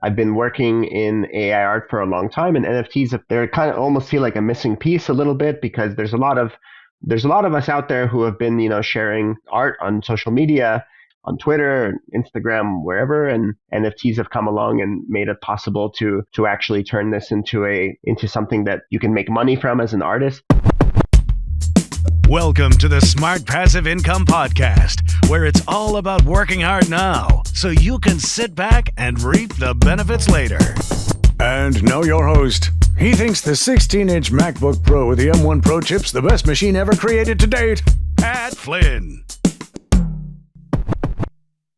I've been working in AI art for a long time, and NFTs, they're kind of almost feel like a missing piece a little bit, because there's a lot of us out there who have been, sharing art on social media, on Twitter, Instagram, wherever, and NFTs have come along and made it possible to actually turn this into something that you can make money from as an artist. Welcome to the Smart Passive Income Podcast, where it's all about working hard now so you can sit back and reap the benefits later. And now your host. He thinks the 16-inch MacBook Pro with the M1 Pro chip's the best machine ever created to date, Pat Flynn.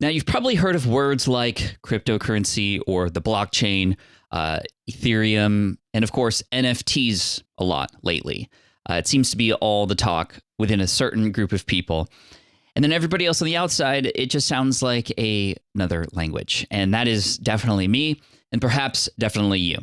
Now, you've probably heard of words like cryptocurrency or the blockchain, Ethereum, and of course, NFTs a lot lately. It seems to be all the talk within a certain group of people. And then everybody else on the outside, it just sounds like another language. And that is definitely me, and perhaps definitely you.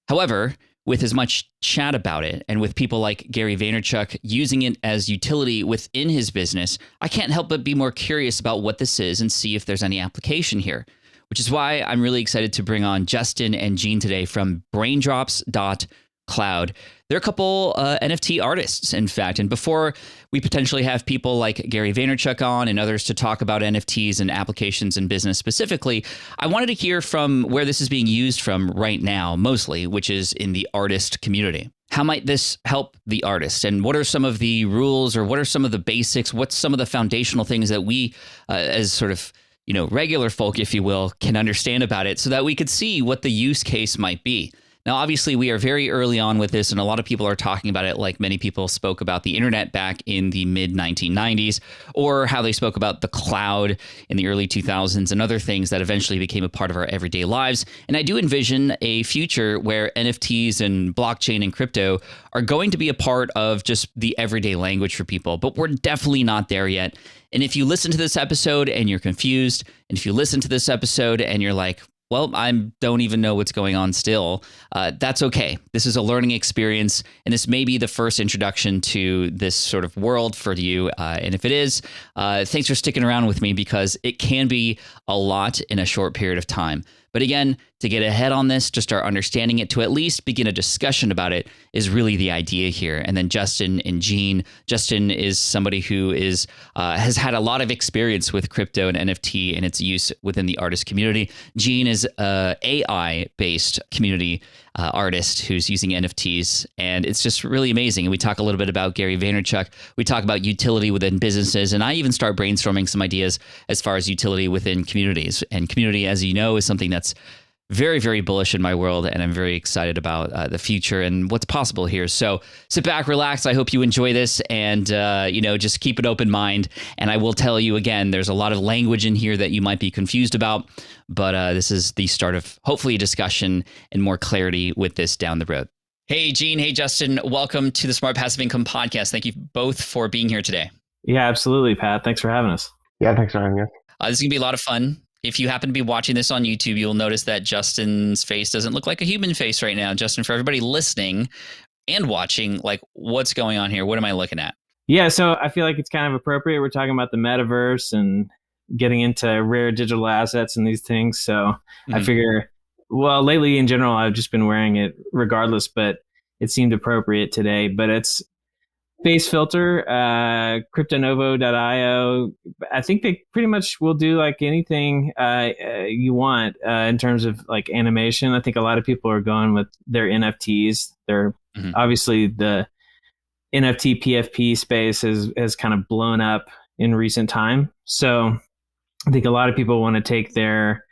However, with as much chat about it, and with people like Gary Vaynerchuk using it as utility within his business, I can't help but be more curious about what this is and see if there's any application here. Which is why I'm really excited to bring on Justin and Gene today from BrainDrops.cloud. They're a couple NFT artists, in fact. And before we potentially have people like Gary Vaynerchuk on and others to talk about NFTs and applications in business specifically, I wanted to hear from where this is being used from right now, mostly, which is in the artist community. How might this help the artist? And what are some of the rules, or what are some of the basics? What's some of the foundational things that we, as sort of regular folk, if you will, can understand about it so that we could see what the use case might be? Now, obviously, we are very early on with this, and a lot of people are talking about it like many people spoke about the internet back in the mid-1990s, or how they spoke about the cloud in the early 2000s and other things that eventually became a part of our everyday lives. And I do envision a future where NFTs and blockchain and crypto are going to be a part of just the everyday language for people, but we're definitely not there yet. And if you listen to this episode and you're confused, and if you listen to this episode and you're like, well, I don't even know what's going on still, that's okay. This is a learning experience, and this may be the first introduction to this sort of world for you. And if it is, thanks for sticking around with me, because it can be a lot in a short period of time. But again, to get ahead on this, to start understanding it, to at least begin a discussion about it, is really the idea here. And then Justin and Gene. Justin is somebody who has had a lot of experience with crypto and NFT and its use within the artist community. Gene is an AI-based community artist who's using NFTs, and it's just really amazing. And we talk a little bit about Gary Vaynerchuk. We talk about utility within businesses, and I even start brainstorming some ideas as far as utility within communities. And community, as you know, is something that's very, very bullish in my world, and I'm very excited about the future and what's possible here. So sit back, relax. I hope you enjoy this, and just keep an open mind. And I will tell you again, there's a lot of language in here that you might be confused about, but this is the start of hopefully a discussion and more clarity with this down the road. Hey, Gene. Hey, Justin. Welcome to the Smart Passive Income Podcast. Thank you both for being here today. Yeah, absolutely, Pat. Thanks for having us. Yeah, thanks for having us. This is going to be a lot of fun. If you happen to be watching this on YouTube, you'll notice that Justin's face doesn't look like a human face right now. Justin, for everybody listening and watching, like, what's going on here? What am I looking at? Yeah, so I feel like it's kind of appropriate. We're talking about the metaverse and getting into rare digital assets and these things. So I figure, well, lately in general, I've just been wearing it regardless, but it seemed appropriate today. But it's Face Filter, cryptonovo.io. I think they pretty much will do like anything you want in terms of like animation. I think a lot of people are going with their NFTs. They're obviously the NFT PFP space has kind of blown up in recent time. So I think a lot of people want to take their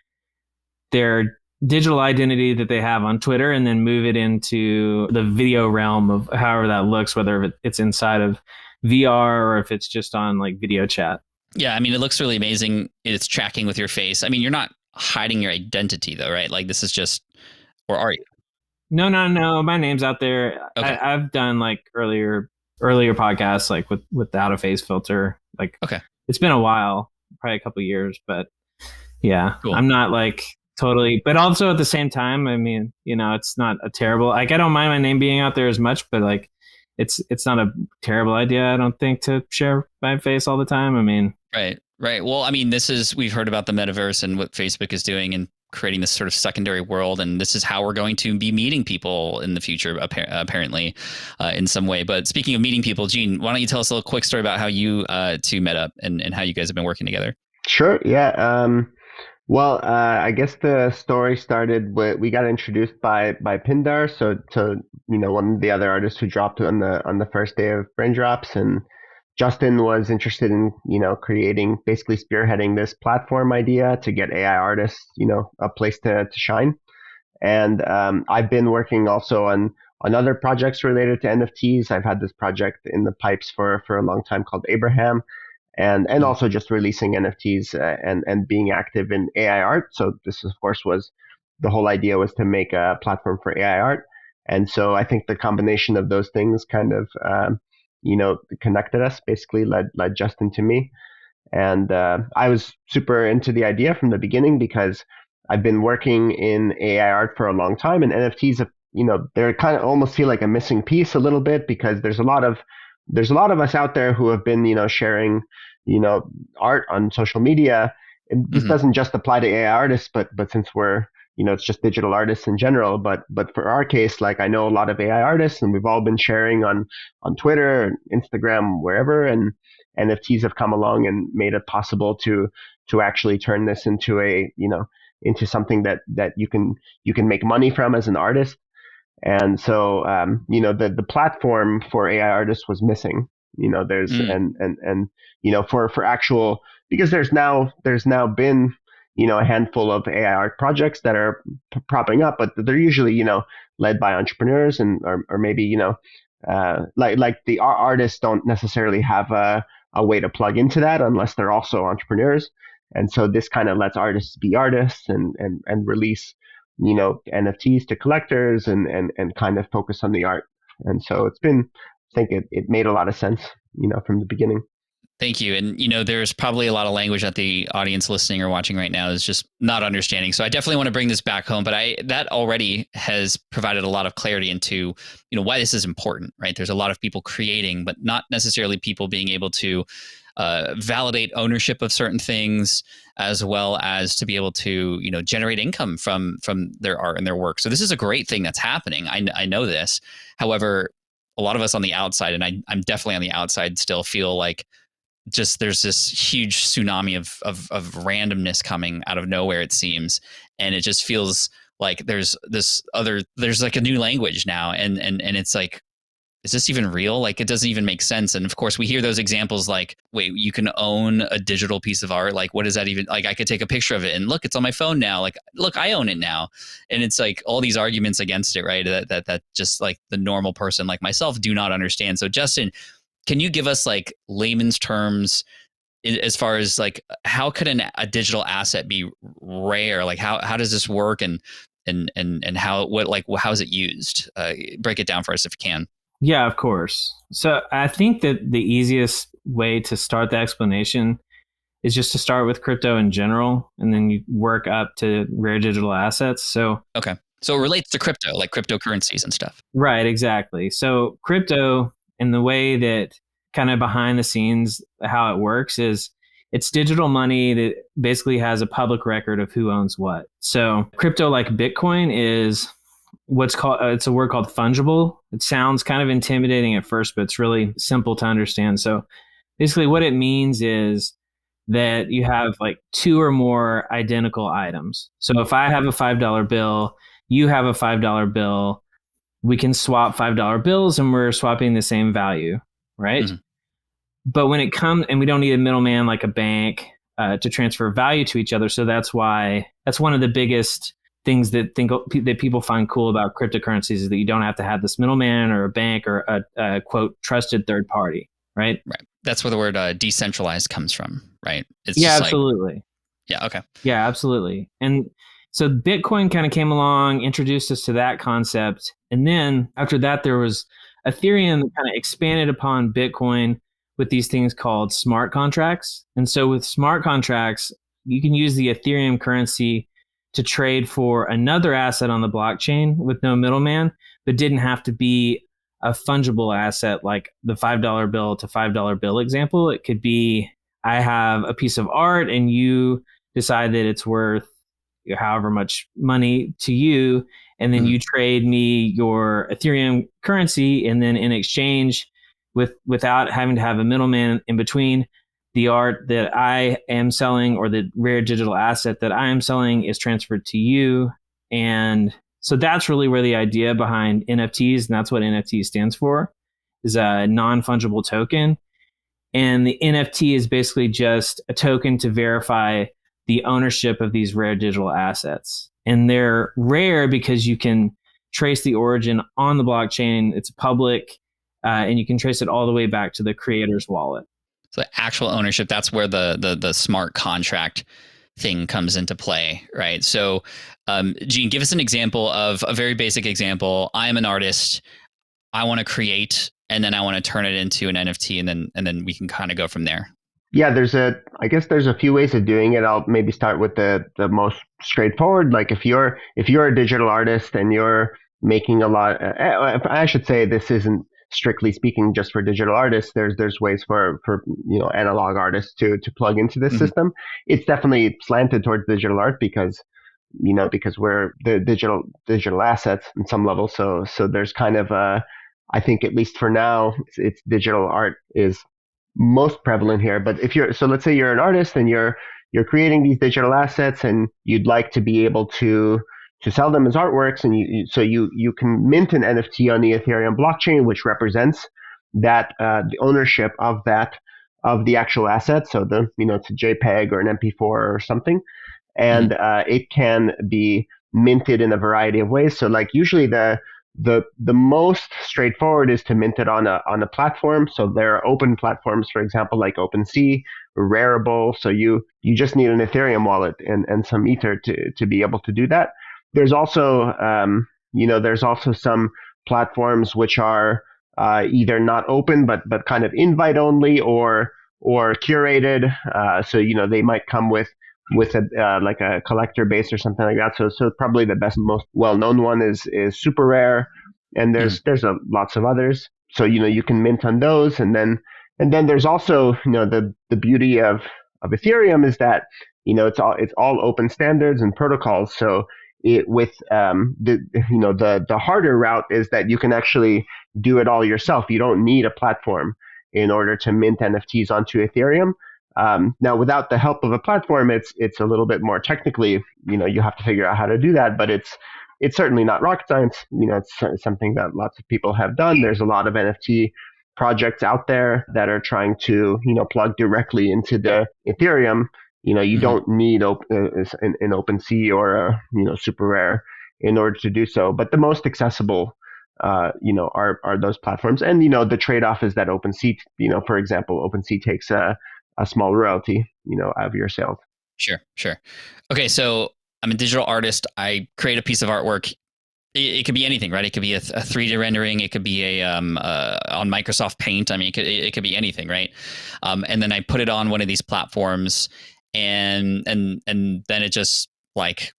digital identity that they have on Twitter and then move it into the video realm of however that looks, whether it's inside of VR or if it's just on like video chat. Yeah, I mean, it looks really amazing. It's tracking with your face. I mean, you're not hiding your identity though, right? Like this is just, or are you? No. My name's out there. Okay. I've done like earlier podcasts like without a face filter. Like, okay, it's been a while, probably a couple of years, but yeah, cool. I'm not like totally, but also at the same time, I mean, it's not a terrible, like, I don't mind my name being out there as much, but like, it's not a terrible idea, I don't think, to share my face all the time. I mean, right. Well, I mean, we've heard about the metaverse and what Facebook is doing, and creating this sort of secondary world, and this is how we're going to be meeting people in the future, apparently, in some way. But speaking of meeting people, Gene, why don't you tell us a little quick story about how you two met up and how you guys have been working together? Sure. Yeah. Well, I guess the story started with we got introduced by Pindar, so to one of the other artists who dropped on the first day of BrainDrops, and Justin was interested in creating, basically spearheading this platform idea to get AI artists a place to shine. And I've been working also on other projects related to NFTs. I've had this project in the pipes for a long time called Abraham, and also just releasing NFTs and being active in AI art. So this, of course, was the whole idea, was to make a platform for AI art. And so I think the combination of those things kind of connected us, basically led Justin to me. And I was super into the idea from the beginning because I've been working in AI art for a long time, and NFTs, they're kind of almost feel like a missing piece a little bit, because there's a lot of us out there who have been, sharing, art on social media. And this doesn't just apply to AI artists, but since we're, it's just digital artists in general. But for our case, like, I know a lot of AI artists, and we've all been sharing on Twitter, Instagram, wherever, and NFTs have come along and made it possible to actually turn this into into something that you can make money from as an artist. And so, the platform for AI artists was missing. There's and for actual, because there's now been a handful of AI art projects that are propping up, but they're usually led by entrepreneurs, and or maybe like the artists don't necessarily have a way to plug into that unless they're also entrepreneurs. And so this kind of lets artists be artists and release NFTs to collectors and kind of focus on the art. And so I think it made a lot of sense, from the beginning. Thank you. And, there's probably a lot of language that the audience listening or watching right now is just not understanding. So I definitely want to bring this back home, but that already has provided a lot of clarity into, why this is important, right? There's a lot of people creating, but not necessarily people being able to validate ownership of certain things, as well as to be able to, generate income from their art and their work. So this is a great thing that's happening. I know this. However, a lot of us on the outside, and I'm definitely on the outside, still feel like just there's this huge tsunami of randomness coming out of nowhere, it seems. And it just feels like there's like a new language now. And it's like, is this even real? Like, it doesn't even make sense. And of course we hear those examples like, wait, you can own a digital piece of art. Like, what is that even? Like, I could take a picture of it and look, it's on my phone now. Like, look, I own it now. And it's like all these arguments against it, right? That just like the normal person like myself do not understand. So Justin, can you give us like layman's terms as far as like, how could a digital asset be rare? Like, how does this work, and how is it used? Break it down for us if you can. Yeah, of course. So I think that the easiest way to start the explanation is just to start with crypto in general, and then you work up to rare digital assets. So okay, so it relates to crypto, like cryptocurrencies and stuff. Right, exactly. So crypto, in the way that kind of behind the scenes, how it works is it's digital money that basically has a public record of who owns what. So crypto, like Bitcoin, is what's called, it's a word called fungible. It sounds kind of intimidating at first, but it's really simple to understand. So basically what it means is that you have like two or more identical items. So if I have a $5 bill, you have a $5 bill, we can swap $5 bills and we're swapping the same value, right? Mm-hmm. But when it comes, and we don't need a middleman like a bank to transfer value to each other. So that's one of the biggest things that people find cool about cryptocurrencies, is that you don't have to have this middleman or a bank or a quote trusted third party, right? Right. That's where the word decentralized comes from, right? It's absolutely. Yeah. Okay. Yeah, absolutely. And so Bitcoin kind of came along, introduced us to that concept. And then after that, there was Ethereum that kind of expanded upon Bitcoin with these things called smart contracts. And so with smart contracts, you can use the Ethereum currency to trade for another asset on the blockchain with no middleman, but didn't have to be a fungible asset like the $5 bill to $5 bill example. It could be, I have a piece of art and you decide that it's worth however much money to you, and then you trade me your Ethereum currency, and then in exchange, without having to have a middleman in between, the art that I am selling or the rare digital asset that I am selling is transferred to you. And so that's really where the idea behind NFTs, and that's what NFT stands for, is a non-fungible token. And the NFT is basically just a token to verify the ownership of these rare digital assets. And they're rare because you can trace the origin on the blockchain. It's public, and you can trace it all the way back to the creator's wallet. So actual ownership, that's where the smart contract thing comes into play, right? So, Gene, give us an example of a very basic example. I am an artist. I want to create, and then I want to turn it into an NFT, and then we can kind of go from there. Yeah, I guess there's a few ways of doing it. I'll maybe start with the most straightforward. Like if you're a digital artist and you're making a lot, I should say this isn't strictly speaking just for digital artists. There's ways for analog artists to plug into this system. It's definitely slanted towards digital art because we're the digital assets in some level. So there's kind of I think at least for now, it's digital art is most prevalent here. But let's say you're an artist and you're creating these digital assets and you'd like to be able to sell them as artworks, and you can mint an NFT on the Ethereum blockchain, which represents that the ownership of the actual asset. So it's a JPEG or an MP4 or something, and it can be minted in a variety of ways. So like usually the most straightforward is to mint it on a platform. So there are open platforms, for example, like OpenSea, Rarible. So you just need an Ethereum wallet and some Ether to be able to do that. There's also some platforms which are either not open but kind of invite only or curated. So they might come with a like a collector base or something like that. So probably the most well-known one is Super Rare, and there's lots of others. So you can mint on those, and then there's also the beauty of Ethereum is that it's all open standards and protocols. So the harder route is that you can actually do it all yourself. You don't need a platform in order to mint NFTs onto Ethereum. Now, without the help of a platform, it's a little bit more technically, you have to figure out how to do that, but it's certainly not rocket science. It's something that lots of people have done. There's a lot of NFT projects out there that are trying to, plug directly into the Ethereum. You don't need an OpenSea or a, Super Rare in order to do so. But the most accessible, are those platforms. And, the trade-off is that OpenSea, for example, OpenSea takes a small royalty, out of your sales. Sure. Okay, so I'm a digital artist. I create a piece of artwork. It could be anything, right? It could be a 3D rendering. It could be on Microsoft Paint. I mean, it could be anything, right? And then I put it on one of these platforms, and then it just like,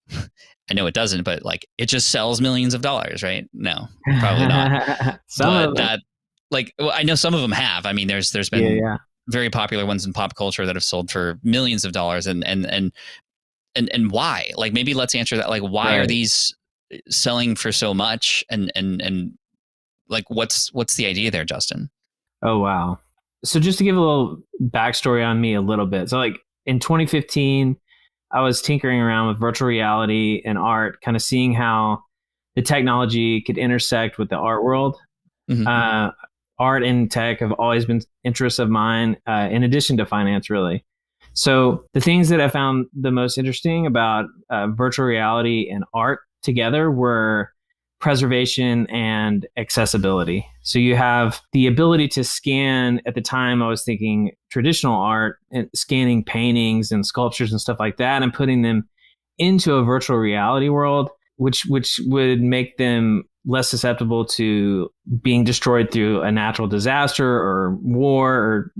I know it doesn't, but like it just sells millions of dollars, right? No, probably not. I know some of them have. I mean, there's been very popular ones in pop culture that have sold for millions of dollars, and why? Like, maybe let's answer that. Like, why are these selling for so much? And like, what's the idea there, Justin? Oh, wow. So just to give a little backstory on me a little bit. So like in 2015, I was tinkering around with virtual reality and art, kind of seeing how the technology could intersect with the art world. Art and tech have always been interests of mine, in addition to finance, really. So the things that I found the most interesting about virtual reality and art together were preservation and accessibility. So you have the ability to scan. At the time, I was thinking traditional art and scanning paintings and sculptures and stuff like that and putting them into a virtual reality world, which would make them less susceptible to being destroyed through a natural disaster or war or,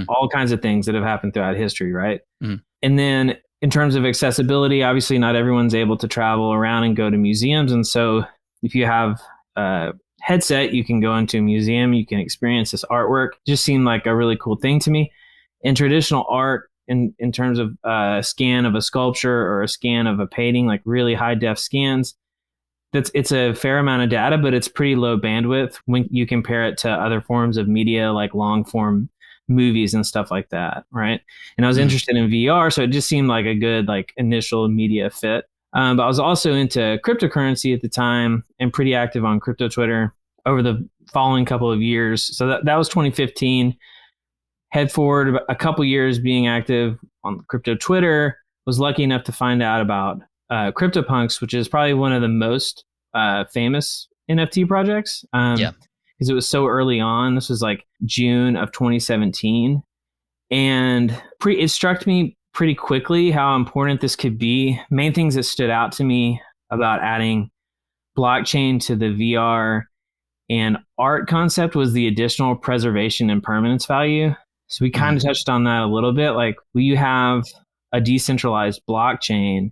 all kinds of things that have happened throughout history, right? And then in terms of accessibility, obviously not everyone's able to travel around and go to museums. And so if you have a headset, you can go into a museum, you can experience this artwork. It just seemed like a really cool thing to me. In traditional art, in terms of a scan of a sculpture or a scan of a painting, like really high def scans. It's a fair amount of data, but it's pretty low bandwidth when you compare it to other forms of media like long form movies and stuff like that, right? And I was interested in VR, so it just seemed like a good like initial media fit. But I was also into cryptocurrency at the time and pretty active on crypto Twitter over the following couple of years. So that was 2015. Head forward a couple years being active on crypto Twitter. Was lucky enough to find out about CryptoPunks, which is probably one of the most famous NFT projects. Because it was so early on. This was like June of 2017. And it struck me pretty quickly how important this could be. Main things that stood out to me about adding blockchain to the VR and art concept was the additional preservation and permanence value. So we kind of touched on that a little bit. Like when you have a decentralized blockchain,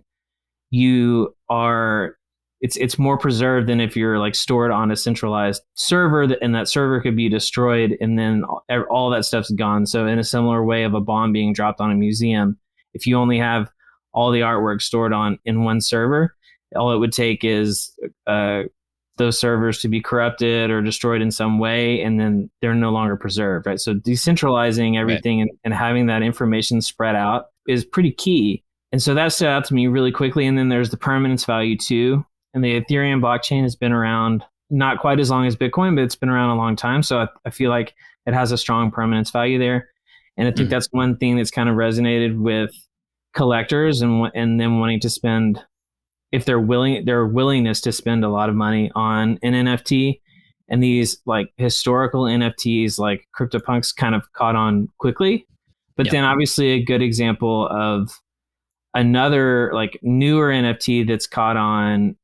it's more preserved than if you're like stored on a centralized server, and that server could be destroyed and then all that stuff's gone. So in a similar way of a bomb being dropped on a museum, if you only have all the artwork stored in one server, all it would take is those servers to be corrupted or destroyed in some way, and then they're no longer preserved, right? So decentralizing everything and having that information spread out is pretty key. And so that stood out to me really quickly. And then there's the permanence value too. And the Ethereum blockchain has been around not quite as long as Bitcoin, but it's been around a long time. So I feel like it has a strong permanence value there. And I think that's one thing that's kind of resonated with collectors and them wanting to spend, if their willingness to spend a lot of money on an NFT. And these like historical NFTs like CryptoPunks kind of caught on quickly. But then obviously a good example of another like newer NFT that's caught on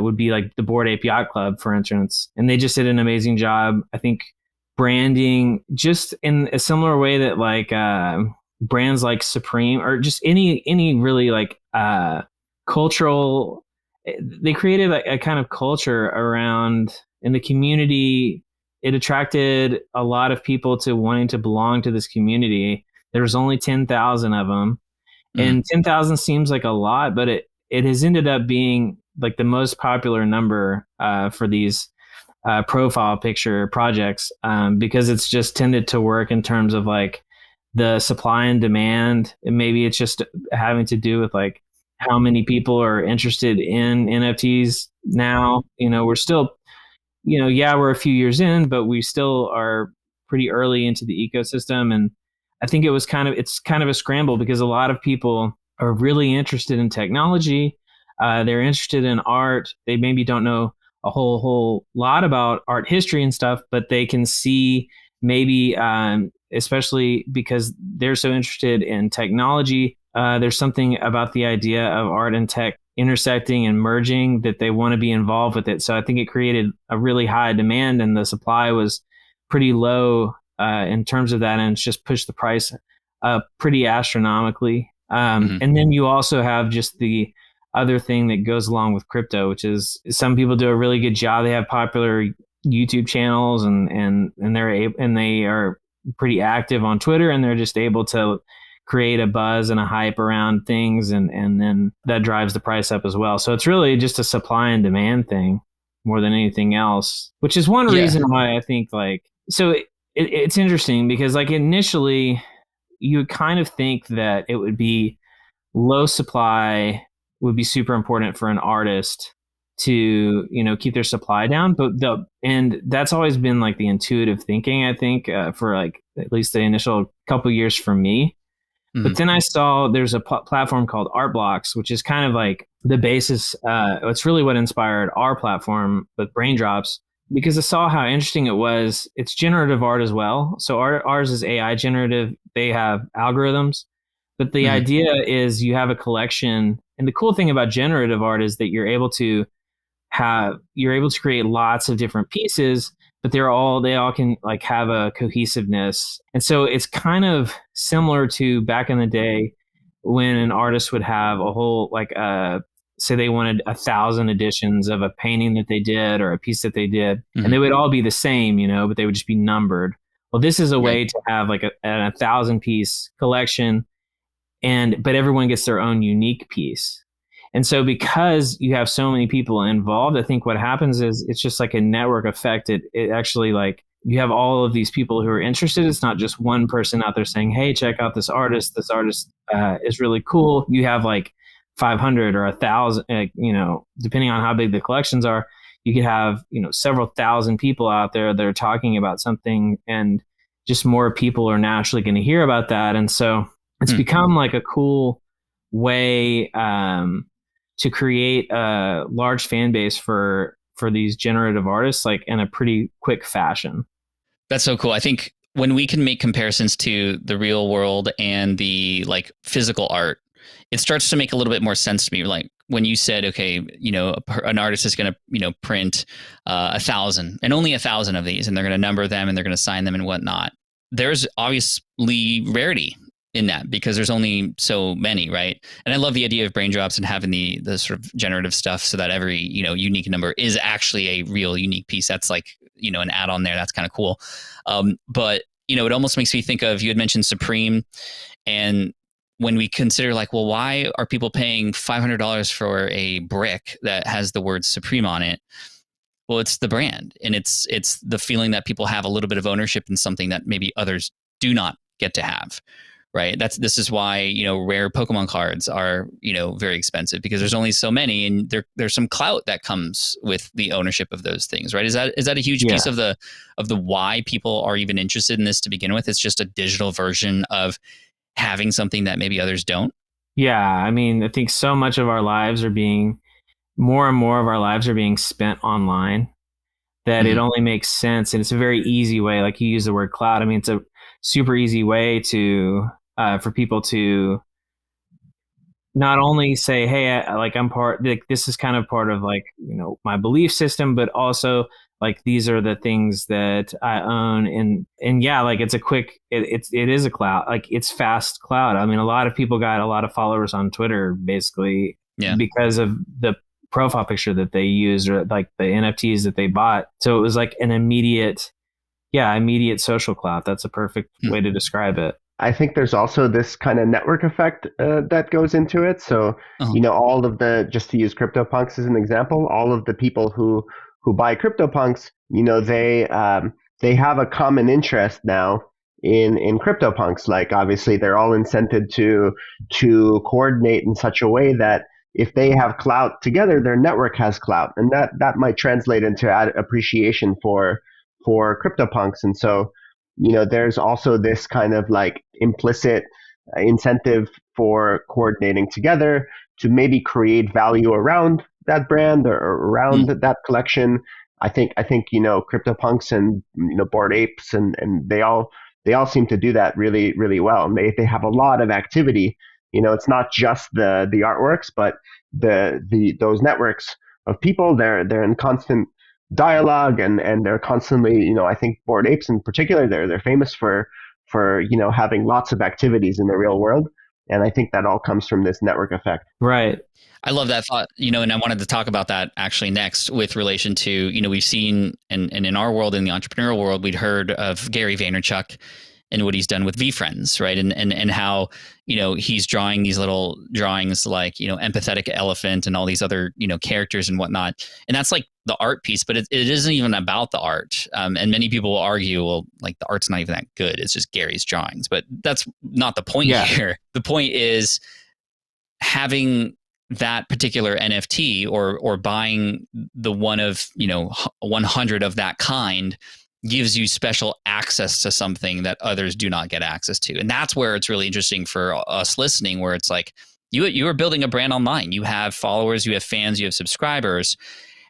would be like the Bored Ape Yacht Club, for instance. And they just did an amazing job, I think, branding just in a similar way that like brands like Supreme or just any really like cultural, they created a kind of culture around in the community. It attracted a lot of people to wanting to belong to this community. There was only 10,000 of them. And 10,000 seems like a lot, but it has ended up being like the most popular number for these profile picture projects because it's just tended to work in terms of like the supply and demand. And maybe it's just having to do with like how many people are interested in NFTs now. We're still, we're a few years in, but we still are pretty early into the ecosystem. And I think it's kind of a scramble because a lot of people are really interested in technology. They're interested in art. They maybe don't know a whole lot about art history and stuff, but they can see maybe, especially because they're so interested in technology, there's something about the idea of art and tech intersecting and merging that they want to be involved with it. So I think it created a really high demand and the supply was pretty low in terms of that, and it's just pushed the price up pretty astronomically. And then you also have just the other thing that goes along with crypto, which is some people do a really good job. They have popular YouTube channels and they are pretty active on Twitter, and they're just able to create a buzz and a hype around things, and then that drives the price up as well. So it's really just a supply and demand thing more than anything else, which is one reason why I think it's interesting because like initially you would kind of think that it would be low supply would be super important for an artist to, keep their supply down. And that's always been like the intuitive thinking, I think, for like at least the initial couple years for me. But then I saw there's a platform called Art Blocks, which is kind of like the basis. It's really what inspired our platform with BrainDrops, because I saw how interesting it was. It's generative art as well. So ours is AI generative. They have algorithms, but the idea is you have a collection. And the cool thing about generative art is that you're able to create lots of different pieces, but they all can like have a cohesiveness. And so it's kind of similar to back in the day when an artist would have a whole, like, say they wanted 1,000 editions of a painting that they did or a piece that they did, and they would all be the same, but they would just be numbered. Well, this is a way to have like a 1,000 piece collection, but everyone gets their own unique piece. And so because you have so many people involved, I think what happens is it's just like a network effect. It actually, like, you have all of these people who are interested. It's not just one person out there saying, hey, check out this artist. This artist is really cool. You have like 500 or 1,000, depending on how big the collections are, you could have, several thousand people out there that are talking about something, and just more people are naturally going to hear about that. And so it's become like a cool way to create a large fan base for these generative artists, like in a pretty quick fashion. That's so cool. I think when we can make comparisons to the real world and the like physical art, it starts to make a little bit more sense to me. Like when you said, okay, an artist is going to, print 1,000 and only 1,000 of these, and they're going to number them and they're going to sign them and whatnot. There's obviously rarity in that because there's only so many, right? And I love the idea of BrainDrops and having the sort of generative stuff so that every, unique number is actually a real unique piece. That's like, an add-on there. That's kind of cool. But, it almost makes me think of, you had mentioned Supreme, and when we consider like, well, why are people paying $500 for a brick that has the word Supreme on it? Well, it's the brand, and it's the feeling that people have a little bit of ownership in something that maybe others do not get to have. Right. This is why, rare Pokemon cards are, very expensive, because there's only so many, and there's some clout that comes with the ownership of those things. Right. Is that a huge piece of the why people are even interested in this to begin with? It's just a digital version of having something that maybe others don't. Yeah. I mean, I think so much of our lives more and more of our lives are being spent online, that it only makes sense. And it's a very easy way. Like you use the word cloud. I mean, it's a super easy way to, for people to not only say, hey, I'm part, like, this is kind of part of like, my belief system, but also like, these are the things that I own. And yeah, like it's a quick, it is a cloud, like it's fast cloud. I mean, a lot of people got a lot of followers on Twitter basically because of the profile picture that they used, or like the NFTs that they bought. So it was like an immediate social cloud. That's a perfect way to describe it. I think there's also this kind of network effect that goes into it. So, all of just to use CryptoPunks as an example, all of the people who buy CryptoPunks, they have a common interest now in CryptoPunks. Like obviously they're all incented to coordinate in such a way that if they have clout together, their network has clout, and that might translate into appreciation for CryptoPunks. And so, there's also this kind of like implicit incentive for coordinating together to maybe create value around that brand or around that collection. I think CryptoPunks and Bored Apes and they all seem to do that really, really well. And they have a lot of activity. It's not just the artworks, but those networks of people. They're in constant dialogue, and they're constantly, I think Bored Apes in particular, they're famous for having lots of activities in the real world. And I think that all comes from this network effect. Right. I love that thought, and I wanted to talk about that actually next with relation to, we've seen, and in our world, in the entrepreneurial world, we'd heard of Gary Vaynerchuk and what he's done with VFriends, right? And how, he's drawing these little drawings like, empathetic elephant and all these other, characters and whatnot. And that's like the art piece, but it isn't even about the art. And many people will argue, well, like the art's not even that good. It's just Gary's drawings. But that's not the point here. The point is having that particular NFT or buying the one of, 100 of that kind gives you special access to something that others do not get access to. And that's where it's really interesting for us listening, where it's like you are building a brand online. You have followers, you have fans, you have subscribers.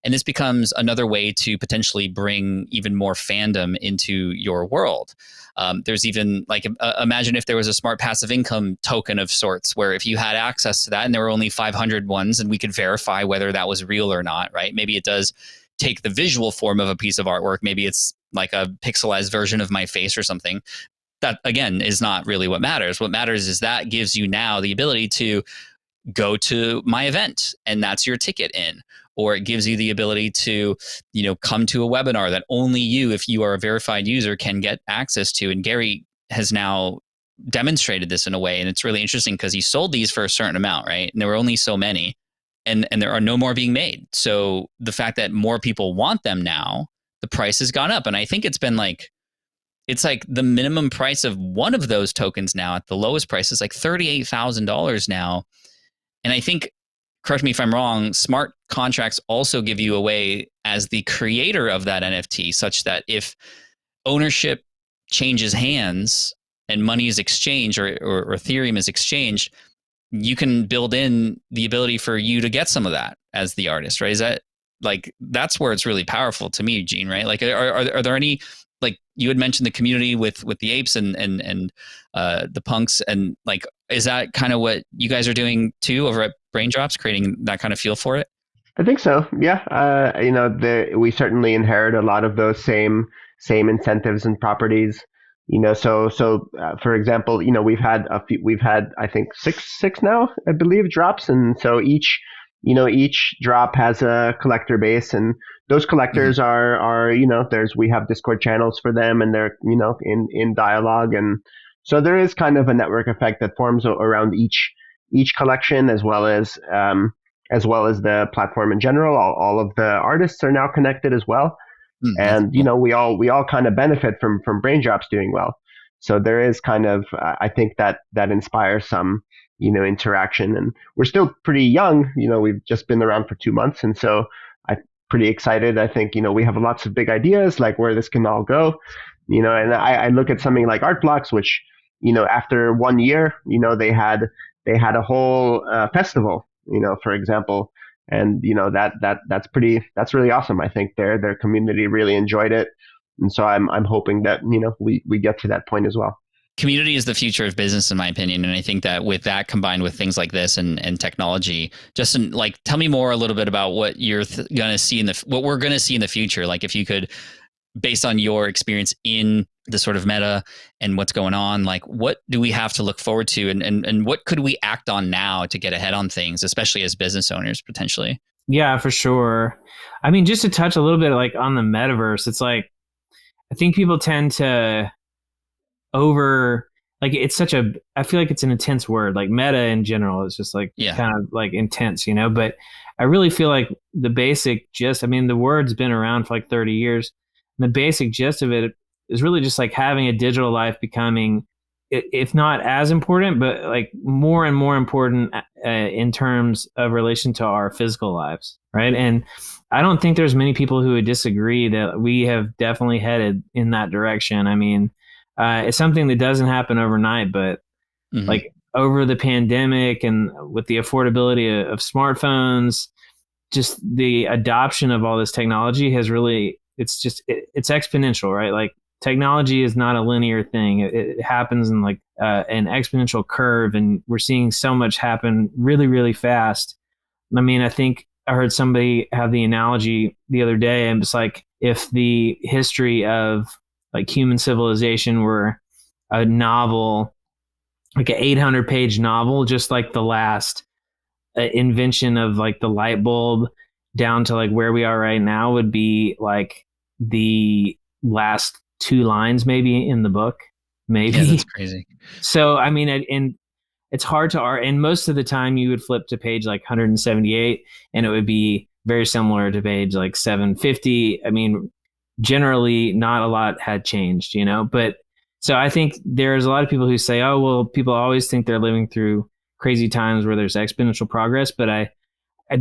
And this becomes another way to potentially bring even more fandom into your world. There's even like, imagine if there was a smart passive income token of sorts, where if you had access to that and there were only 500 ones and we could verify whether that was real or not, right? Maybe it does take the visual form of a piece of artwork. Maybe it's like a pixelized version of my face or something. That, again, is not really what matters. What matters is that gives you now the ability to go to my event, and that's your ticket in. Or it gives you the ability to, come to a webinar that only you, if you are a verified user, can get access to. And Gary has now demonstrated this in a way, and it's really interesting because he sold these for a certain amount, right? And there were only so many, and there are no more being made. So the fact that more people want them now, the price has gone up, and I think it's been like, it's like the minimum price of one of those tokens now at the lowest price is like $38,000 now. And I think, correct me if I'm wrong, smart contracts also give you a way as the creator of that NFT, such that if ownership changes hands and money is exchanged or Ethereum is exchanged, you can build in the ability for you to get some of that as the artist, right? Is that like, that's where it's really powerful to me, Gene, right? Like, are there any, like you had mentioned the community with the apes and the punks, and like, is that kind of what you guys are doing too over at BrainDrops, creating that kind of feel for it? I think so. Yeah. We certainly inherit a lot of those same incentives and properties. For example, we've had I think six now, I believe, drops, and so each drop has a collector base, and those collectors are we have Discord channels for them, and they're in dialogue, and so there is kind of a network effect that forms around each collection, as well as the platform in general. All of the artists are now connected as well. And cool. We all kind of benefit from BrainDrops doing well. So there is kind of I think that inspires some interaction, and we're still pretty young. We've just been around for 2 months, and so I'm pretty excited. I think we have lots of big ideas like where this can all go. And I look at something like Art Blocks, which after 1 year they had a whole festival, for example. And that's really awesome. I think their community really enjoyed it, and so I'm hoping that we get to that point as well. Community is the future of business, in my opinion, and I think that with that combined with things like this and technology, Justin, like, tell me more a little bit about what you're gonna see what we're gonna see in the future. Like, if you could, based on your experience in the sort of meta and what's going on, like, what do we have to look forward to, and what could we act on now to get ahead on things, especially as business owners potentially? Yeah, for sure. I mean, just to touch a little bit like on the metaverse, it's like, I think people tend to it's such I feel like it's an intense word. Like meta in general is just like kind of like intense, but I really feel like the basic gist, I mean, the word's been around for like 30 years. And the basic gist of it is really just like having a digital life becoming, if not as important, but like more and more important in terms of relation to our physical lives, right? And I don't think there's many people who would disagree that we have definitely headed in that direction. I mean, it's something that doesn't happen overnight, but like over the pandemic and with the affordability of smartphones, just the adoption of all this technology has really, it's exponential, right? Like, technology is not a linear thing. It happens in like an exponential curve, and we're seeing so much happen really, really fast. I mean, I think I heard somebody have the analogy the other day, and it's like, if the history of like human civilization were a novel, like an 800-page novel, just like the last invention of like the light bulb down to like where we are right now would be like the last 2 lines maybe in the book, maybe. Yeah, that's crazy. So I mean, and it's hard to and most of the time you would flip to page like 178 and it would be very similar to page like 750. I mean, generally not a lot had changed, but so I think there's a lot of people who say, oh, well, people always think they're living through crazy times where there's exponential progress, but I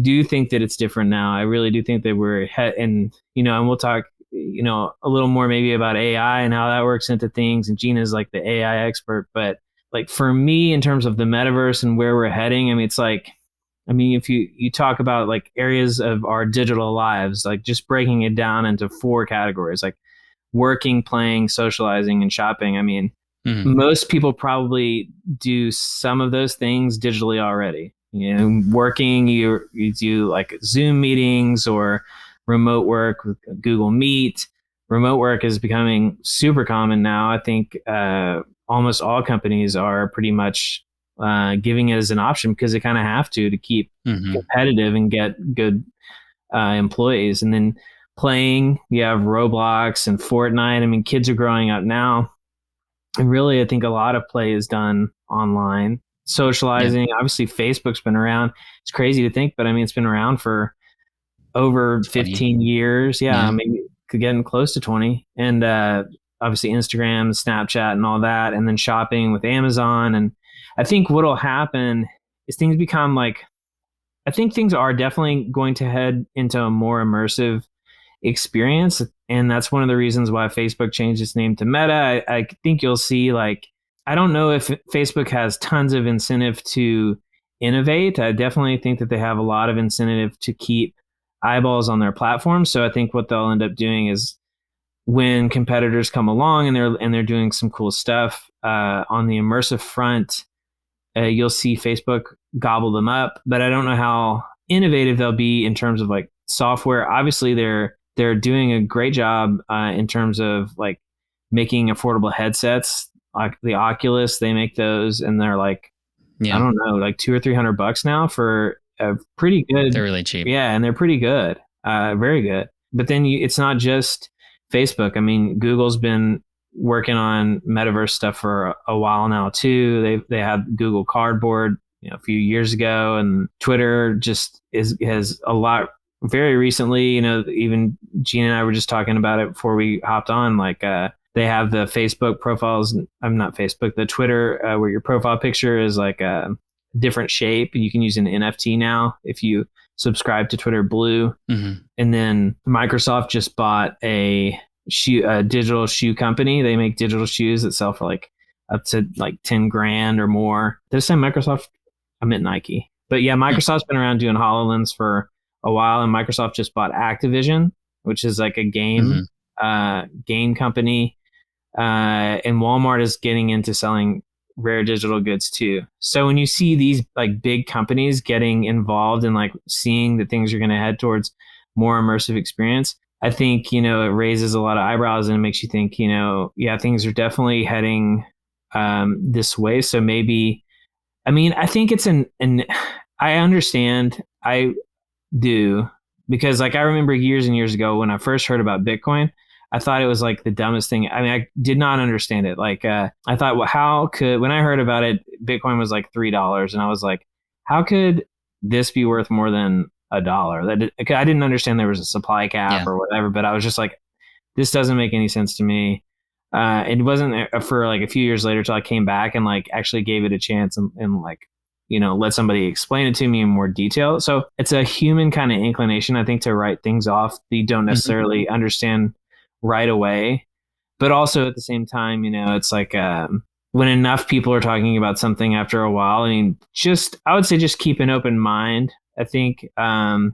do think that it's different now. I really do think that we're and we'll talk a little more maybe about AI and how that works into things, and Gina's like the AI expert, but like for me in terms of the metaverse and where we're heading, I mean, it's like, if you talk about like areas of our digital lives, like just breaking it down into 4 categories, like working, playing, socializing, and shopping. I mean, most people probably do some of those things digitally already. Working, you do like Zoom meetings or remote work with Google Meet. Remote work is becoming super common now. I think almost all companies are pretty much giving it as an option because they kind of have to keep competitive and get good employees. And then playing, you have Roblox and Fortnite. I mean, kids are growing up now And really, I think a lot of play is done online. Socializing, obviously, Facebook's been around. It's crazy to think, but I mean, it's been around for over 15 years. Yeah, maybe getting close to 20. And obviously, Instagram, Snapchat, and all that. And then shopping with Amazon. And I think what'll happen is things become like, I think things are definitely going to head into a more immersive experience. And that's one of the reasons why Facebook changed its name to Meta. I think you'll see, like, I don't know if Facebook has tons of incentive to innovate. I definitely think that they have a lot of incentive to keep eyeballs on their platform. So I think what they'll end up doing is when competitors come along and they're doing some cool stuff on the immersive front, you'll see Facebook gobble them up. But I don't know how innovative they'll be in terms of like software. Obviously, they're doing a great job in terms of like making affordable headsets. Like the Oculus, they make those, and they're like, I don't know, like $200 or $300 now for a pretty good. They're really cheap. Yeah, and they're pretty good, very good. But then it's not just Facebook. I mean, Google's been working on metaverse stuff for a while now too. They had Google Cardboard, a few years ago, and Twitter just has a lot. Very recently, even Gene and I were just talking about it before we hopped on. Like, they have the Facebook profiles. I'm not Facebook, the Twitter, where your profile picture is like a different shape. You can use an NFT now if you subscribe to Twitter Blue. Mm-hmm. And then Microsoft just bought a digital shoe company. They make digital shoes that sell for like up to like 10 grand or more. Did I say Microsoft? I meant Nike. But yeah, Microsoft's been around doing HoloLens for a while, and Microsoft just bought Activision, which is like a game company, and Walmart is getting into selling rare digital goods too. So when you see these like big companies getting involved and like seeing that things are going to head towards more immersive experience, I think it raises a lot of eyebrows, and it makes you think things are definitely heading this way. So maybe, I mean, I think it's I understand. I do, because like I remember years and years ago when I first heard about Bitcoin, I thought it was like the dumbest thing. I mean, I did not understand it. Like I thought, well, when I heard about it, Bitcoin was like $3, and I was like, how could this be worth more than $1? I didn't understand there was a supply cap or whatever, but I was just like, this doesn't make any sense to me. It wasn't for like a few years later till I came back and like actually gave it a chance and like, let somebody explain it to me in more detail. So it's a human kind of inclination, I think, to write things off that you don't necessarily understand right away. But also at the same time, it's like when enough people are talking about something after a while, I mean, I would say just keep an open mind, I think, and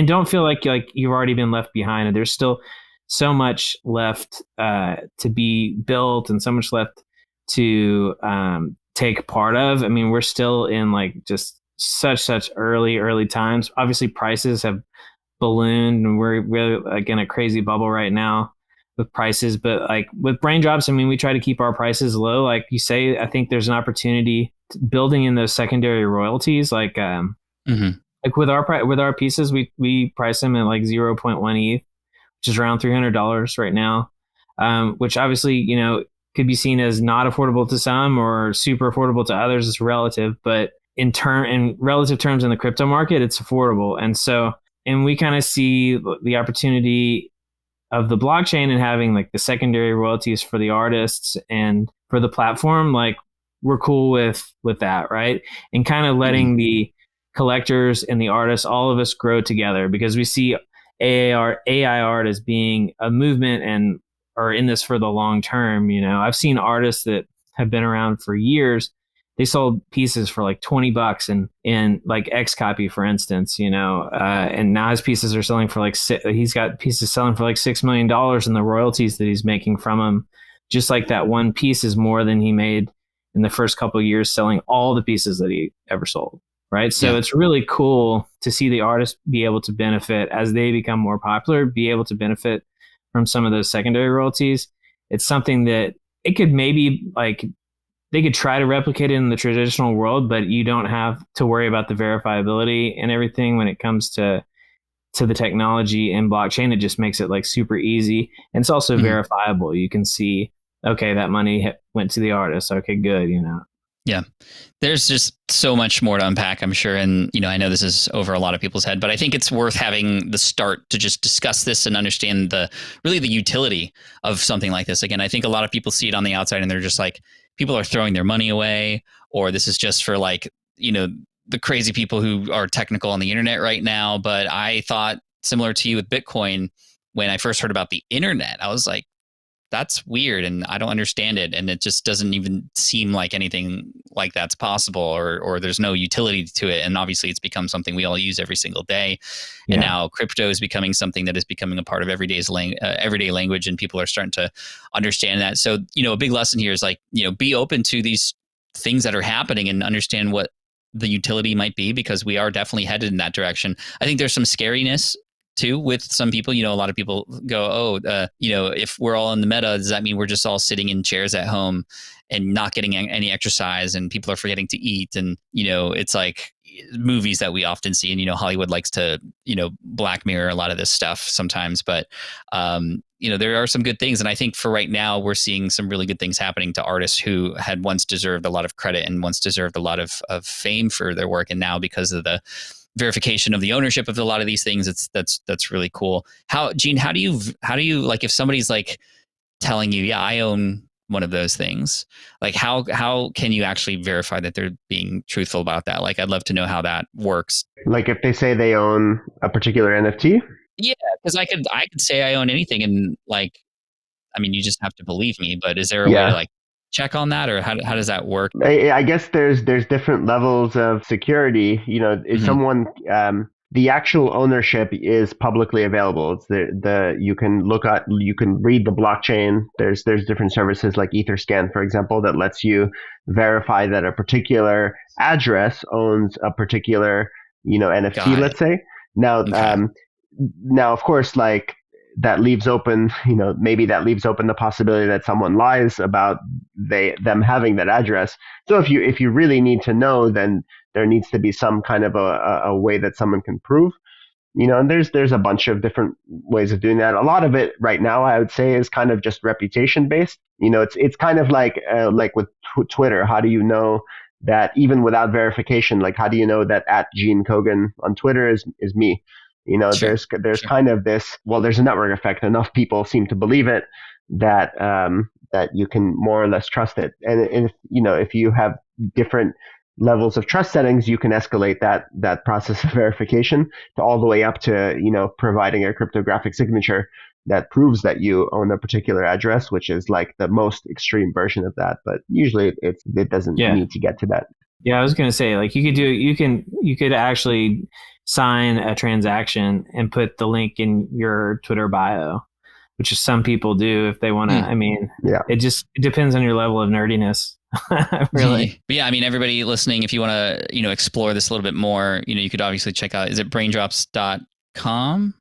don't feel like you've already been left behind. And there's still so much left to be built and so much left to take part of. I mean, we're still in like just such early times. Obviously, prices have ballooned, and we're like in a crazy bubble right now with prices. But like with BrainDrops, I mean, we try to keep our prices low. Like you say, I think there's an opportunity building in those secondary royalties. Like like with our pieces, we price them at like 0.1 ETH, which is around $300 right now, which obviously could be seen as not affordable to some or super affordable to others. It's relative, but in relative terms in the crypto market, it's affordable. And we kind of see the opportunity of the blockchain and having like the secondary royalties for the artists and for the platform. Like we're cool with that, right? And kind of letting the collectors and the artists, all of us, grow together, because we see AI art as being a movement and are in this for the long term. I've seen artists that have been around for years. They sold pieces for like $20 in like X copy, for instance, and now his pieces are selling for like, he's got pieces selling for like $6 million, and the royalties that he's making from them, just like that one piece, is more than he made in the first couple of years selling all the pieces that he ever sold. Right. So it's really cool to see the artists be able to benefit as they become more popular, be able to benefit from some of those secondary royalties. It's something that it could maybe like they could try to replicate it in the traditional world, but you don't have to worry about the verifiability and everything when it comes to the technology and blockchain. It just makes it like super easy. And it's also verifiable. You can see okay, that money went to the artist. Okay, good. Yeah. There's just so much more to unpack, I'm sure. And, I know this is over a lot of people's head, but I think it's worth having the start to just discuss this and understand the utility of something like this. Again, I think a lot of people see it on the outside and they're just like, people are throwing their money away, or this is just for like, the crazy people who are technical on the internet right now. But I thought, similar to you with Bitcoin, when I first heard about the internet, I was like, that's weird and I don't understand it. And it just doesn't even seem like anything like that's possible, or there's no utility to it. And obviously it's become something we all use every single day. Yeah. And now crypto is becoming something that is becoming a part of everyday language, and people are starting to understand that. So, a big lesson here is like, be open to these things that are happening and understand what the utility might be, because we are definitely headed in that direction. I think there's some scariness too with some people. A lot of people go, if we're all in the meta, does that mean we're just all sitting in chairs at home and not getting any exercise, and people are forgetting to eat? And it's like movies that we often see, and Hollywood likes to black mirror a lot of this stuff sometimes, but there are some good things. And I think for right now, we're seeing some really good things happening to artists who had once deserved a lot of credit and once deserved a lot of fame for their work, and now because of the verification of the ownership of a lot of these things, that's really cool. Gene, how do you like, if somebody's like telling you, yeah, I own one of those things, like how can you actually verify that they're being truthful about that? Like, I'd love to know how that works. Like if they say they own a particular NFT? Yeah, because I could say I own anything, and like, I mean, you just have to believe me, but is there a way to like check on that, or how does that work? I guess there's different levels of security. If someone, the actual ownership is publicly available. It's you can read the blockchain. There's different services like Etherscan, for example, that lets you verify that a particular address owns a particular, NFT, let's say. Now, now, of course, like, that leaves open, maybe that leaves open the possibility that someone lies about them having that address. So if you really need to know, then there needs to be some kind of a way that someone can prove, and there's a bunch of different ways of doing that. A lot of it right now, I would say, is kind of just reputation based. It's kind of like with Twitter. How do you know that even without verification, like how do you know that @Gene Kogan on Twitter is me? Sure. There's kind of this, well, there's a network effect. Enough people seem to believe it that that you can more or less trust it. And if you have different levels of trust settings, you can escalate that process of verification to all the way up to, providing a cryptographic signature that proves that you own a particular address, which is like the most extreme version of that. But usually it doesn't need to get to that. Yeah, I was going to say, like, you could actually sign a transaction and put the link in your Twitter bio, which is some people do if they want to. I mean, it depends on your level of nerdiness. Really. But yeah, I mean, everybody listening, if you want to, explore this a little bit more, you could obviously check out, is it BrainDrops.com?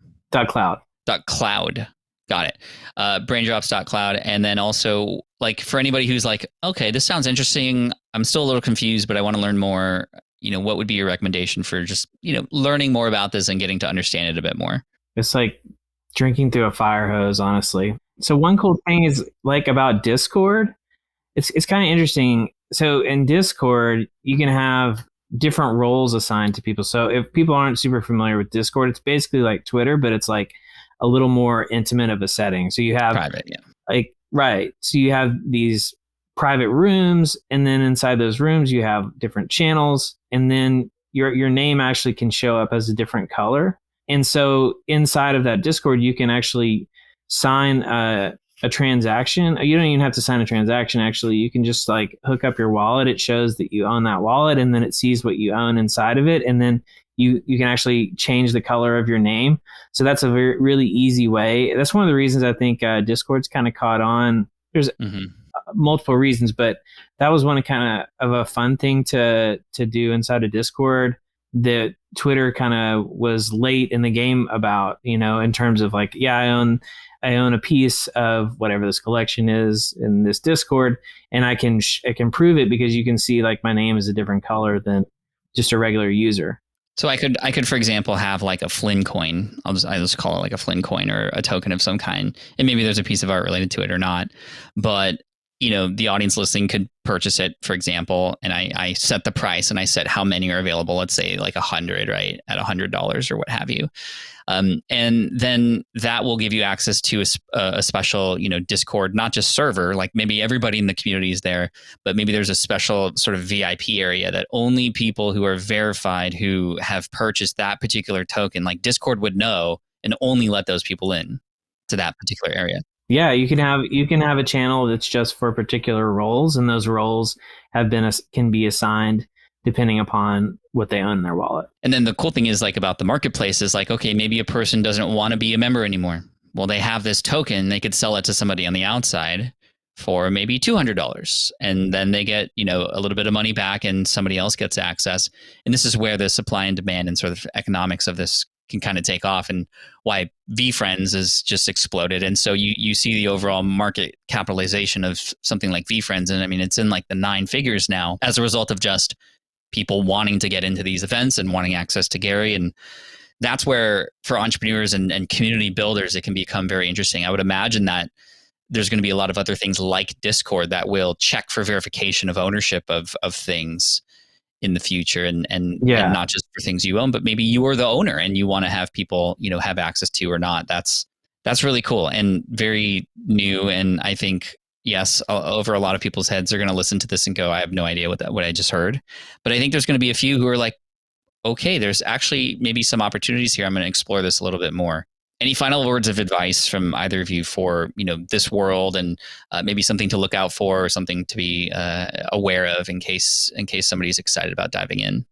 .cloud. Got it. BrainDrops.cloud. And then also, like, for anybody who's like, okay, this sounds interesting, I'm still a little confused, but I want to learn more, what would be your recommendation for just, learning more about this and getting to understand it a bit more? It's like drinking through a fire hose, honestly. So one cool thing is, like, about Discord, it's kind of interesting. So in Discord, you can have different roles assigned to people. So if people aren't super familiar with Discord, it's basically like Twitter, but it's like a little more intimate of a setting. So you have private, So you have these private rooms, and then inside those rooms you have different channels, and then your name actually can show up as a different color. And so inside of that Discord, you can actually sign a transaction. You don't even have to sign a transaction. Actually, you can just like hook up your wallet. It shows that you own that wallet, and then it sees what you own inside of it, and then you can actually change the color of your name. So that's a really easy way. That's one of the reasons I think Discord's kind of caught on. There's multiple reasons, but that was one kind of a fun thing to do inside of Discord that Twitter kind of was late in the game about, in terms of like, I own a piece of whatever this collection is in this Discord, and I can prove it because you can see like my name is a different color than just a regular user. So I could, for example, have like a Flynn coin. I'll just call it like a Flynn coin or a token of some kind. And maybe there's a piece of art related to it or not. But the audience listening could purchase it, for example, and I set the price and I set how many are available. Let's say like 100, right? At $100 or what have you. And then that will give you access to a special, Discord, not just server, like maybe everybody in the community is there, but maybe there's a special sort of VIP area that only people who are verified who have purchased that particular token, like Discord would know and only let those people in to that particular area. Yeah, you can have a channel that's just for particular roles, and those roles can be assigned depending upon what they own in their wallet. And then the cool thing is like about the marketplace is like, okay, maybe a person doesn't want to be a member anymore. Well, they have this token, they could sell it to somebody on the outside for maybe $200. And then they get, a little bit of money back and somebody else gets access. And this is where the supply and demand and sort of economics of this can kind of take off, and why VFriends has just exploded. And so you see the overall market capitalization of something like VFriends. And I mean, it's in like the 9 figures now as a result of just people wanting to get into these events and wanting access to Gary. And that's where for entrepreneurs and community builders, it can become very interesting. I would imagine that there's going to be a lot of other things like Discord that will check for verification of ownership of things in the future, and not just for things you own, but maybe you are the owner and you want to have people, have access to or not. That's really cool and very new. And I think, yes, over a lot of people's heads, they're going to listen to this and go, I have no idea what I just heard. But I think there's going to be a few who are like, okay, there's actually maybe some opportunities here. I'm going to explore this a little bit more. Any final words of advice from either of you for, this world and maybe something to look out for or something to be aware of in case somebody's excited about diving in?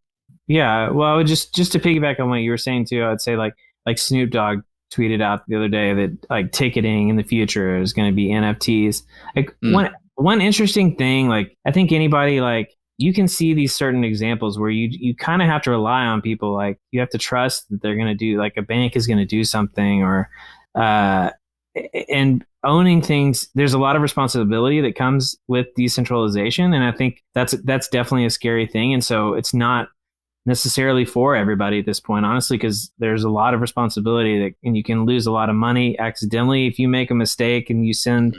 Yeah, well, I would just to piggyback on what you were saying too, I would say like Snoop Dogg tweeted out the other day that like ticketing in the future is going to be NFTs. Like one interesting thing, like I think anybody like you can see these certain examples where you kind of have to rely on people. Like you have to trust that they're going to do, like a bank is going to do something, or and owning things. There's a lot of responsibility that comes with decentralization, and I think that's definitely a scary thing. And so it's not necessarily for everybody at this point, honestly, because there's a lot of responsibility and you can lose a lot of money accidentally if you make a mistake and you send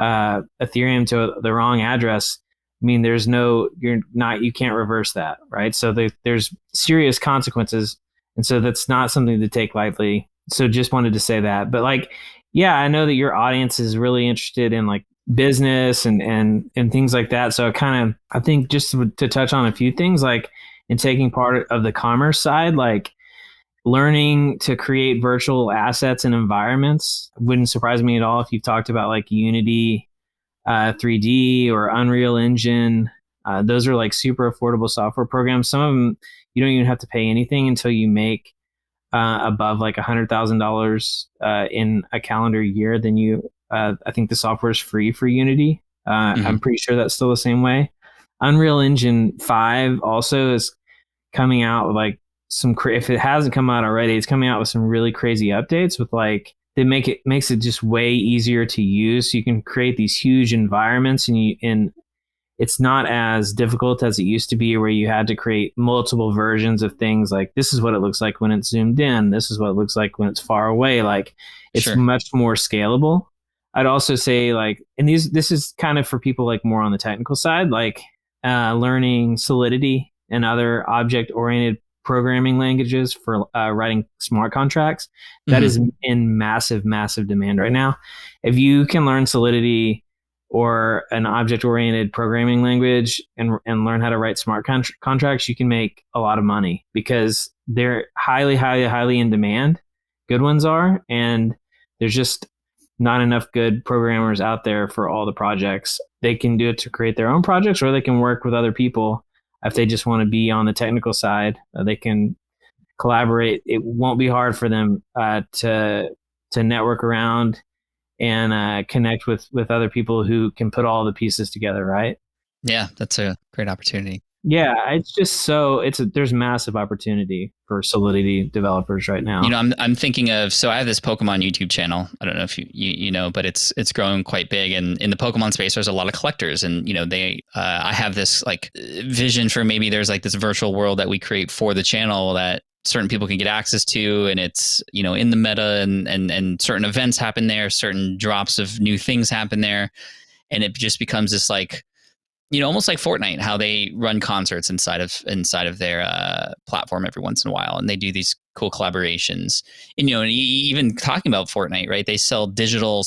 Ethereum to the wrong address. I mean, you can't reverse that, right? So there's serious consequences. And so that's not something to take lightly. So just wanted to say that. But like, yeah, I know that your audience is really interested in like business and things like that. So I think just to touch on a few things, like in taking part of the commerce side, like learning to create virtual assets and environments wouldn't surprise me at all if you've talked about like Unity, 3D or Unreal Engine. Those are like super affordable software programs. Some of them you don't even have to pay anything until you make above like $100,000 in a calendar year. Then I think the software is free for Unity. I'm pretty sure that's still the same way. Unreal Engine 5 also is coming out with like if it hasn't come out already, it's coming out with some really crazy updates with like, they makes it just way easier to use. So you can create these huge environments, and it's not as difficult as it used to be, where you had to create multiple versions of things. Like this is what it looks like when it's zoomed in. This is what it looks like when it's far away. Like it's much more scalable. I'd also say like, and this is kind of for people like more on the technical side, like learning Solidity and other object-oriented programming languages for writing smart contracts. That is in massive demand right now. If you can learn Solidity or an object-oriented programming language and learn how to write smart contracts, you can make a lot of money because they're highly in demand. Good ones are, and there's just not enough good programmers out there for all the projects. They can do it to create their own projects, or they can work with other people. If they just want to be on the technical side, they can collaborate. It won't be hard for them to network around and connect with other people who can put all the pieces together, right? Yeah, that's a great opportunity. Yeah, it's just there's massive opportunity for Solidity developers right now. I'm thinking of, so I have this Pokemon YouTube channel. I don't know if you know, but it's growing quite big. And in the Pokemon space, there's a lot of collectors, and I have this like vision for maybe there's like this virtual world that we create for the channel that certain people can get access to, and it's in the meta, and certain events happen there, certain drops of new things happen there. and it just becomes this like, almost like Fortnite, how they run concerts inside of their platform every once in a while, and they do these cool collaborations. And and even talking about Fortnite, right? They sell digital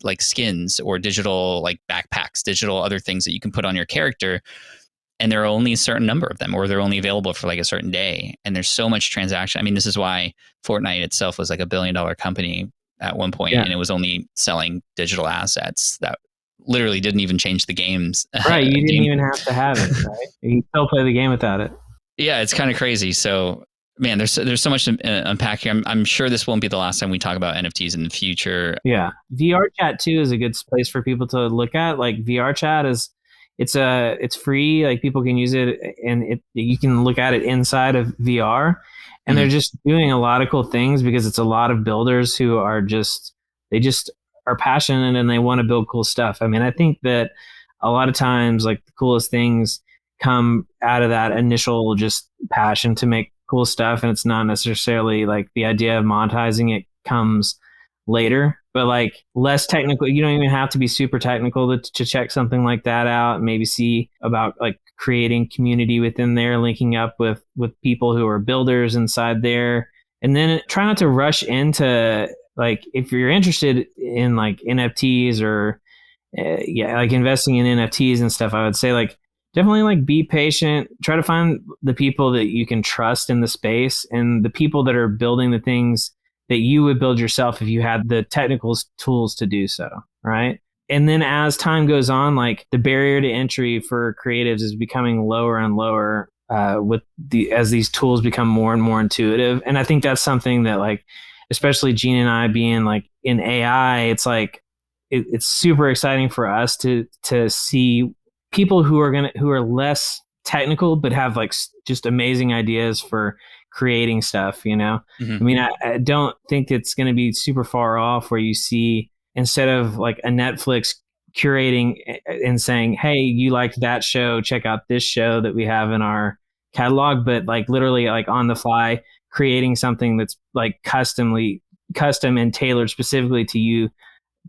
like skins or digital like backpacks, digital other things that you can put on your character, and there are only a certain number of them, or they're only available for like a certain day. And there's so much transaction. I mean, this is why Fortnite itself was like $1 billion company at one point, and it was only selling digital assets that literally didn't even change the games. Right, you didn't even have to have it, right? You can still play the game without it. Yeah, it's kind of crazy. So, man, there's so much to unpack here. I'm sure this won't be the last time we talk about NFTs in the future. Yeah, VR chat too is a good place for people to look at. Like VR chat it's free. Like people can use it, and you can look at it inside of VR. And they're just doing a lot of cool things because it's a lot of builders who are they are passionate and they want to build cool stuff. I mean, I think that a lot of times, like the coolest things come out of that initial just passion to make cool stuff. And it's not necessarily like the idea of monetizing it comes later, but like less technical. You don't even have to be super technical to check something like that out. Maybe see about like creating community within there, linking up with people who are builders inside there. And then try not to rush into, like, if you're interested in like NFTs or like investing in NFTs and stuff, I would say like definitely like be patient. Try to find the people that you can trust in the space and the people that are building the things that you would build yourself if you had the technical tools to do so, right? And then as time goes on, like the barrier to entry for creatives is becoming lower and lower as these tools become more and more intuitive. And I think that's something that, like, especially Gene and I being like in AI, it's like it's super exciting for us to see people who are less technical but have like just amazing ideas for creating stuff. I mean, I don't think it's going to be super far off where you see, instead of like a Netflix curating and saying, hey, you liked that show, check out this show that we have in our catalog, but like literally like on the fly creating something that's like custom and tailored specifically to you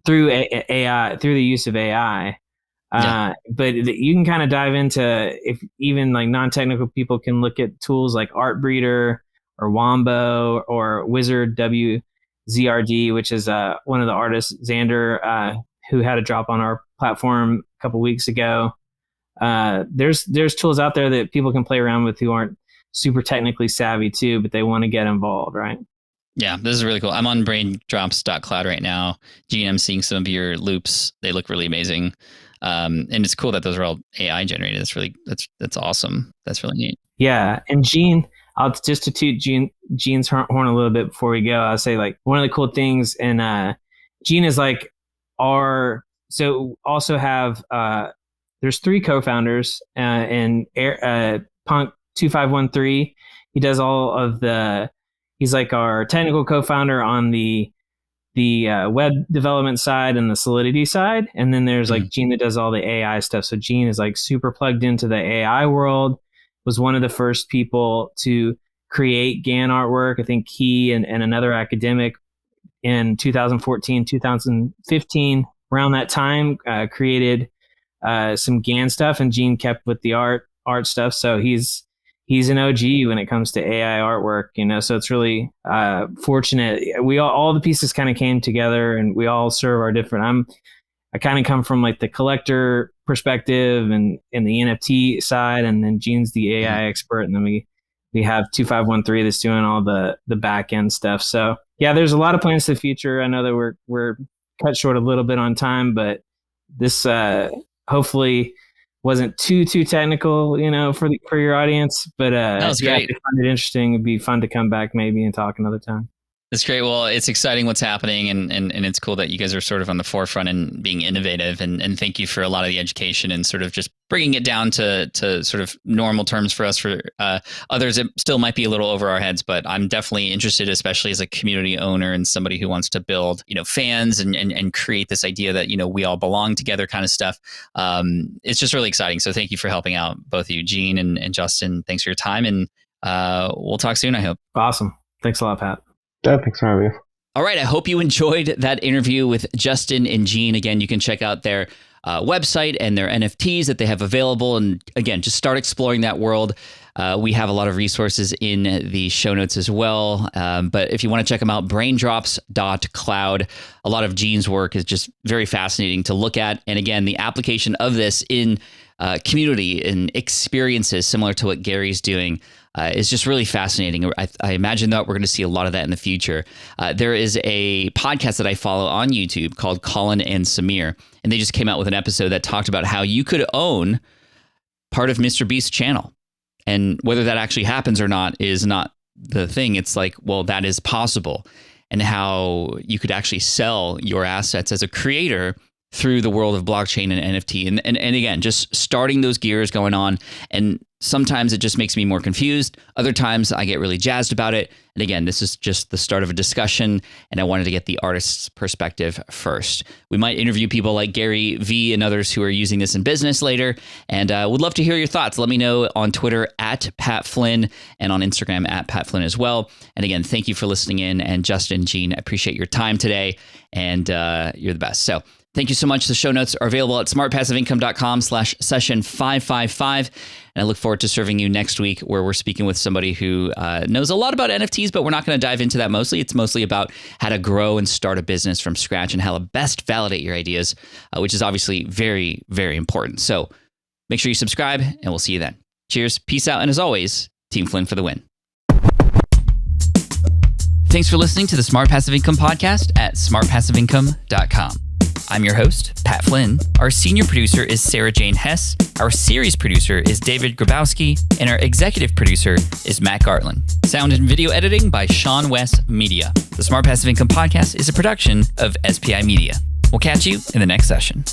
through AI, through the use of AI. But you can kind of dive into, if even like non-technical people can look at tools like Artbreeder or Wombo or Wizard WZRD, which is one of the artists, Xander, who had a drop on our platform a couple weeks ago. There's tools out there that people can play around with who aren't super technically savvy too, but they want to get involved, right? Yeah, this is really cool. I'm on BrainDrops.cloud right now. Gene, I'm seeing some of your loops. They look really amazing. And it's cool that those are all AI generated. That's awesome. That's really neat. Yeah. And Gene, just to toot Gene's horn a little bit before we go, I'll say like one of the cool things, and Gene is like so also have, there's 3 co-founders, and Punk 2513. He does all of he's like our technical co-founder on the web development side and the Solidity side. And then there's like Gene that does all the AI stuff. So Gene is like super plugged into the AI world, was one of the first people to create GAN artwork. I think he and another academic in 2014, 2015, around that time, created some GAN stuff, and Gene kept with the art stuff. So he's an OG when it comes to AI artwork, so it's really fortunate. All the pieces kind of came together, and we all serve our different. I kind of come from like the collector perspective and in the NFT side, and then Gene's the AI expert, and then we have 2513 that's doing all the back end stuff. So yeah, there's a lot of plans to the future. I know that we're cut short a little bit on time, but this hopefully wasn't too technical, for your audience. But that was great. If you find it interesting, it'd be fun to come back maybe and talk another time. That's great. Well, it's exciting what's happening, and it's cool that you guys are sort of on the forefront and being innovative. And thank you for a lot of the education and sort of just bringing it down to sort of normal terms for us. For others, it still might be a little over our heads, but I'm definitely interested, especially as a community owner and somebody who wants to build, fans and create this idea that, we all belong together kind of stuff. It's just really exciting. So thank you for helping out, both of you, Gene and Justin. Thanks for your time, and we'll talk soon, I hope. Awesome. Thanks a lot, Pat. Yeah, thanks for having me. All right. I hope you enjoyed that interview with Justin and Gene. Again, you can check out their website and their NFTs that they have available. And again, just start exploring that world. We have a lot of resources in the show notes as well. But if you want to check them out, BrainDrops.cloud. A lot of Gene's work is just very fascinating to look at. And again, the application of this in community and experiences similar to what Gary's doing is just really fascinating. I imagine that we're going to see a lot of that in the future. There is a podcast that I follow on YouTube called Colin and Samir, and they just came out with an episode that talked about how you could own part of Mr. Beast's channel. And whether that actually happens or not is not the thing. It's like, well, that is possible. And how you could actually sell your assets as a creator through the world of blockchain and NFT. And again, just starting those gears going on. And sometimes it just makes me more confused. Other times I get really jazzed about it. And again, this is just the start of a discussion, and I wanted to get the artist's perspective first. We might interview people like Gary V and others who are using this in business later, and would love to hear your thoughts. Let me know on Twitter @PatFlynn and on Instagram @PatFlynn as well. And again, thank you for listening in. And Justin, Gene, I appreciate your time today, and you're the best. So thank you so much. The show notes are available at smartpassiveincome.com/session555. And I look forward to serving you next week, where we're speaking with somebody who knows a lot about NFTs, but we're not going to dive into that mostly. It's mostly about how to grow and start a business from scratch and how to best validate your ideas, which is obviously very, very important. So make sure you subscribe, and we'll see you then. Cheers, peace out, and as always, Team Flynn for the win. Thanks for listening to the Smart Passive Income Podcast at smartpassiveincome.com. I'm your host, Pat Flynn. Our senior producer is Sarah Jane Hess. Our series producer is David Grabowski. And our executive producer is Matt Gartland. Sound and video editing by Sean West Media. The Smart Passive Income Podcast is a production of SPI Media. We'll catch you in the next session.